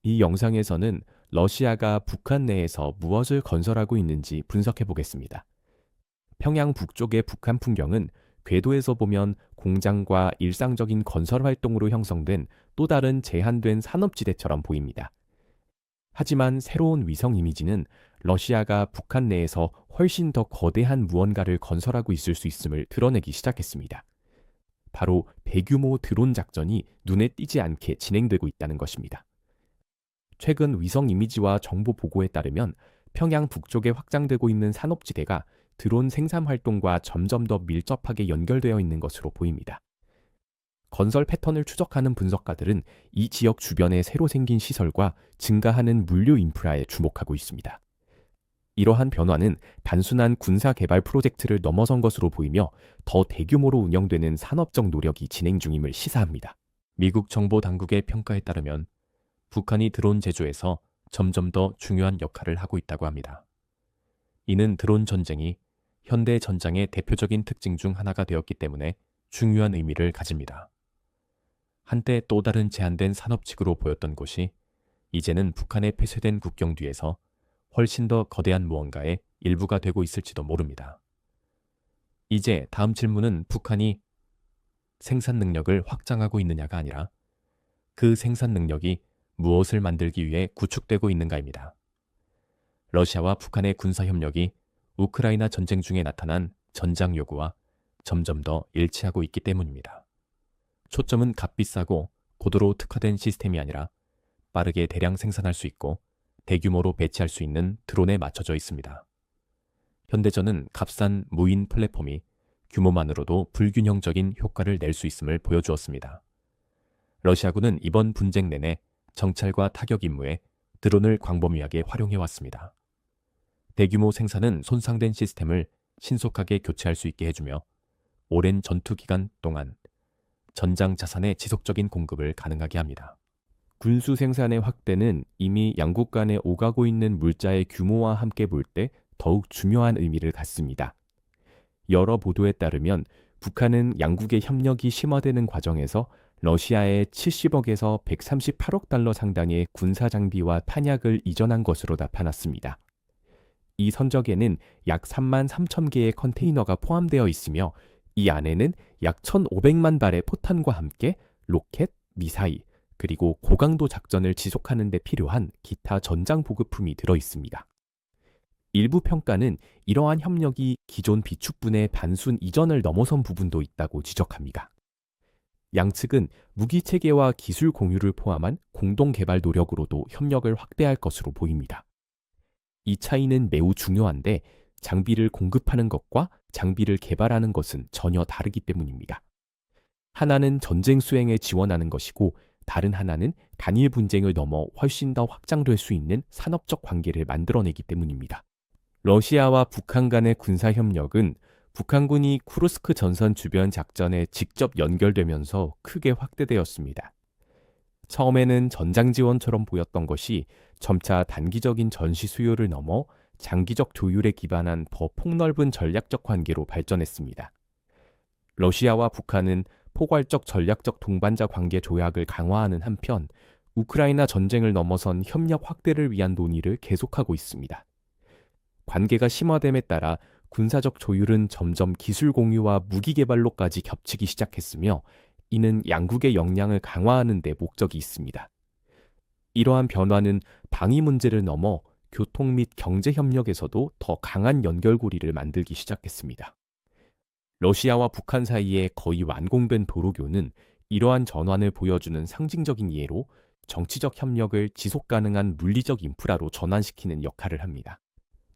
이 영상에서는 러시아가 북한 내에서 무엇을 건설하고 있는지 분석해 보겠습니다. 평양 북쪽의 북한 풍경은 궤도에서 보면 공장과 일상적인 건설 활동으로 형성된 또 다른 제한된 산업지대처럼 보입니다. 하지만 새로운 위성 이미지는 러시아가 북한 내에서 훨씬 더 거대한 무언가를 건설하고 있을 수 있음을 드러내기 시작했습니다. 바로 대규모 드론 작전이 눈에 띄지 않게 진행되고 있다는 것입니다. 최근 위성 이미지와 정보 보고에 따르면 평양 북쪽에 확장되고 있는 산업지대가 드론 생산 활동과 점점 더 밀접하게 연결되어 있는 것으로 보입니다. 건설 패턴을 추적하는 분석가들은 이 지역 주변에 새로 생긴 시설과 증가하는 물류 인프라에 주목하고 있습니다. 이러한 변화는 단순한 군사 개발 프로젝트를 넘어선 것으로 보이며 더 대규모로 운영되는 산업적 노력이 진행 중임을 시사합니다. 미국 정보 당국의 평가에 따르면 북한이 드론 제조에서 점점 더 중요한 역할을 하고 있다고 합니다. 이는 드론 전쟁이 현대 전장의 대표적인 특징 중 하나가 되었기 때문에 중요한 의미를 가집니다. 한때 또 다른 제한된 산업칙으로 보였던 곳이 이제는 북한의 폐쇄된 국경 뒤에서 훨씬 더 거대한 무언가의 일부가 되고 있을지도 모릅니다. 이제 다음 질문은 북한이 생산 능력을 확장하고 있느냐가 아니라 그 생산 능력이 무엇을 만들기 위해 구축되고 있는가입니다. 러시아와 북한의 군사협력이 우크라이나 전쟁 중에 나타난 전장 요구와 점점 더 일치하고 있기 때문입니다. 초점은 값비싸고 고도로 특화된 시스템이 아니라 빠르게 대량 생산할 수 있고 대규모로 배치할 수 있는 드론에 맞춰져 있습니다. 현대전은 값싼 무인 플랫폼이 규모만으로도 불균형적인 효과를 낼 수 있음을 보여주었습니다. 러시아군은 이번 분쟁 내내 정찰과 타격 임무에 드론을 광범위하게 활용해왔습니다. 대규모 생산은 손상된 시스템을 신속하게 교체할 수 있게 해주며 오랜 전투 기간 동안 전장 자산의 지속적인 공급을 가능하게 합니다. 군수 생산의 확대는 이미 양국 간에 오가고 있는 물자의 규모와 함께 볼 때 더욱 중요한 의미를 갖습니다. 여러 보도에 따르면 북한은 양국의 협력이 심화되는 과정에서 러시아에 70억에서 138억 달러 상당의 군사 장비와 탄약을 이전한 것으로 나타났습니다. 이 선적에는 약 3만 3천 개의 컨테이너가 포함되어 있으며 이 안에는 약 1,500만 발의 포탄과 함께 로켓, 미사일, 그리고 고강도 작전을 지속하는 데 필요한 기타 전장 보급품이 들어 있습니다. 일부 평가는 이러한 협력이 기존 비축분의 단순 이전을 넘어선 부분도 있다고 지적합니다. 양측은 무기 체계와 기술 공유를 포함한 공동 개발 노력으로도 협력을 확대할 것으로 보입니다. 이 차이는 매우 중요한데 장비를 공급하는 것과 장비를 개발하는 것은 전혀 다르기 때문입니다. 하나는 전쟁 수행에 지원하는 것이고 다른 하나는 단일 분쟁을 넘어 훨씬 더 확장될 수 있는 산업적 관계를 만들어내기 때문입니다. 러시아와 북한 간의 군사협력은 북한군이 쿠르스크 전선 주변 작전에 직접 연결되면서 크게 확대되었습니다. 처음에는 전장 지원처럼 보였던 것이 점차 단기적인 전시 수요를 넘어 장기적 조율에 기반한 더 폭넓은 전략적 관계로 발전했습니다. 러시아와 북한은 포괄적 전략적 동반자 관계 조약을 강화하는 한편 우크라이나 전쟁을 넘어선 협력 확대를 위한 논의를 계속하고 있습니다. 관계가 심화됨에 따라 군사적 조율은 점점 기술 공유와 무기 개발로까지 겹치기 시작했으며 이는 양국의 역량을 강화하는 데 목적이 있습니다. 이러한 변화는 방위 문제를 넘어 교통 및 경제 협력에서도 더 강한 연결고리를 만들기 시작했습니다. 러시아와 북한 사이에 거의 완공된 도로교는 이러한 전환을 보여주는 상징적인 예로 정치적 협력을 지속 가능한 물리적 인프라로 전환시키는 역할을 합니다.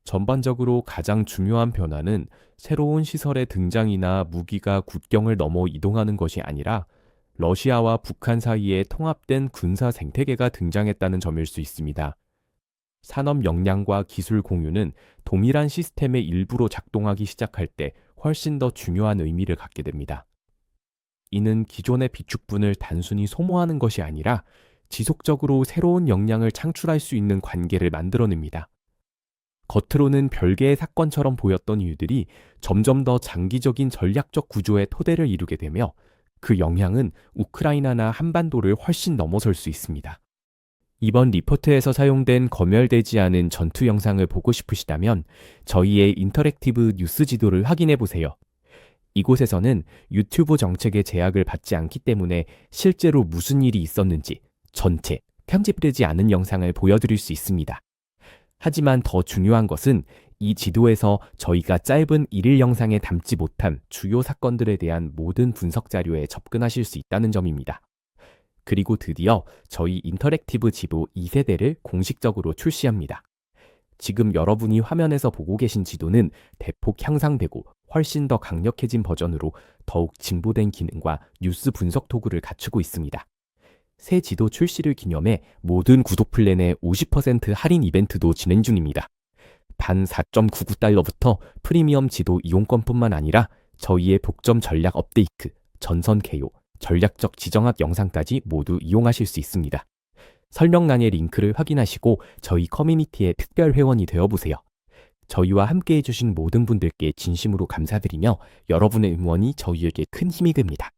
전반적으로 가장 중요한 변화는 새로운 시설의 등장이나 무기가 국경을 넘어 이동하는 것이 아니라 러시아와 북한 사이에 통합된 군사 생태계가 등장했다는 점일 수 있습니다. 산업 역량과 기술 공유는 동일한 시스템의 일부로 작동하기 시작할 때 훨씬 더 중요한 의미를 갖게 됩니다. 이는 기존의 비축분을 단순히 소모하는 것이 아니라 지속적으로 새로운 역량을 창출할 수 있는 관계를 만들어냅니다. 겉으로는 별개의 사건처럼 보였던 이유들이 점점 더 장기적인 전략적 구조의 토대를 이루게 되며 그 영향은 우크라이나나 한반도를 훨씬 넘어설 수 있습니다. 이번 리포트에서 사용된 검열되지 않은 전투 영상을 보고 싶으시다면 저희의 인터랙티브 뉴스 지도를 확인해 보세요. 이곳에서는 유튜브 정책의 제약을 받지 않기 때문에 실제로 무슨 일이 있었는지 전체 편집되지 않은 영상을 보여드릴 수 있습니다. 하지만 더 중요한 것은 이 지도에서 저희가 짧은 1일 영상에 담지 못한 주요 사건들에 대한 모든 분석 자료에 접근하실 수 있다는 점입니다. 그리고 드디어 저희 인터랙티브 지도 2세대를 공식적으로 출시합니다. 지금 여러분이 화면에서 보고 계신 지도는 대폭 향상되고 훨씬 더 강력해진 버전으로 더욱 진보된 기능과 뉴스 분석 도구를 갖추고 있습니다. 새 지도 출시를 기념해 모든 구독 플랜의 50% 할인 이벤트도 진행 중입니다. 단 4.99달러부터 프리미엄 지도 이용권뿐만 아니라 저희의 독점 전략 업데이트, 전선 개요, 전략적 지정학 영상까지 모두 이용하실 수 있습니다. 설명란의 링크를 확인하시고 저희 커뮤니티의 특별 회원이 되어보세요. 저희와 함께 해주신 모든 분들께 진심으로 감사드리며 여러분의 응원이 저희에게 큰 힘이 됩니다.